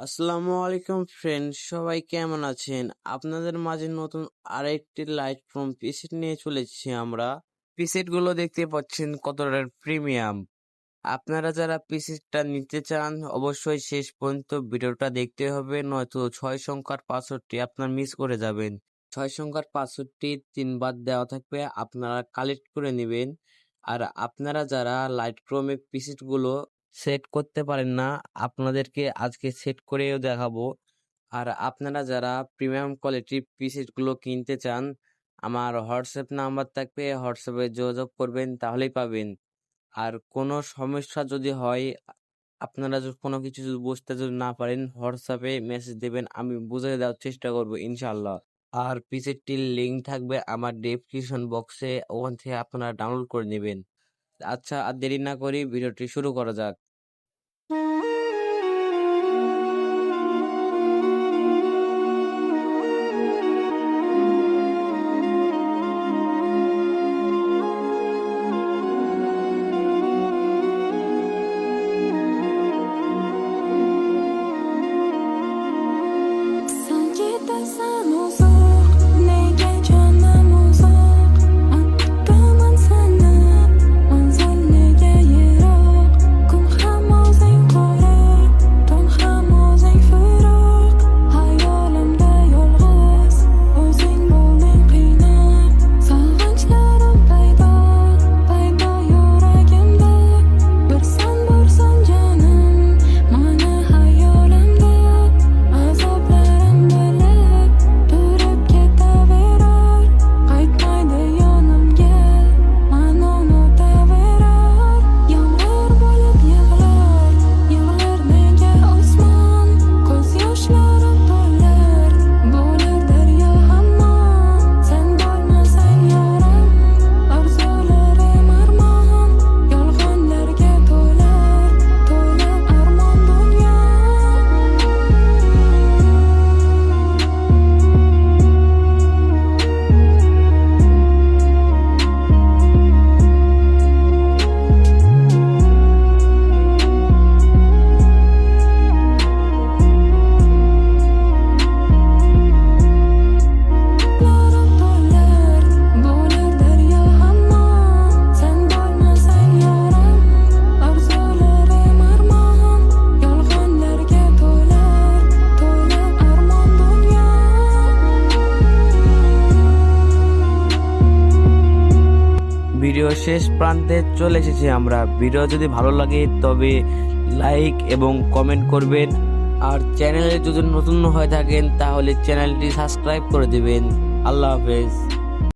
আসসালামু আলাইকুম ফ্রেন্ড, সবাই কেমন আছেন? আপনাদের মাঝে নতুন আরেকটি লাইট ফ্রম পিসেট নিয়ে চলেছি আমরা। পিসেট গুলো দেখতে পাচ্ছেন কতটা প্রিমিয়াম। আপনারা যারা পিসেটটা নিতে চান অবশ্যই শেষ পর্যন্ত ভিডিওটা দেখতে হবে, নয়তো 6 সংখ্যার পাসওয়ার্ডটি আপনার মিস করে যাবেন। 6 সংখ্যার পাসওয়ার্ডটি 3 বার দেওয়া থাকবে, আপনারা কালেক্ট করে নেবেন। আর আপনারা যারা লাইট ক্রোমে পিসেট গুলো সেট করতে পারেন না, আপনাদেরকে আজকে সেট করেও দেখাবো। আর আপনারা যারা প্রিমিয়াম কোয়ালিটির পিসেট গুলো কিনতে চান, আমার হোয়াটসঅ্যাপ নাম্বার থাকবে, হোয়াটসঅ্যাপে যোগাযোগ করবেন তাহলেই পাবেন। আর কোনো সমস্যা যদি হয়, আপনারা কোনো কিছু যদি বুঝতে যদি না পারেন, হোয়াটসঅ্যাপে মেসেজ দেবেন, আমি বুঝিয়ে দেওয়ার চেষ্টা করবো ইনশাল্লাহ। আর পিসেটটির লিঙ্ক থাকবে আমার ডেসক্রিপশন বক্সে, ওখান থেকে আপনারা ডাউনলোড করে নেবেন। আচ্ছা, আর দেরি না করি ভিডিওটি শুরু করা যাক। ভিডিও শেষ প্রান্তে চলে এসেছি আমরা। ভিডিও যদি ভালো লাগে তবে লাইক এবং কমেন্ট করবেন। আর চ্যানেলে যদি নতুন হয়ে থাকেন তাহলে চ্যানেলটি সাবস্ক্রাইব করে দিবেন। আল্লাহ হাফেজ।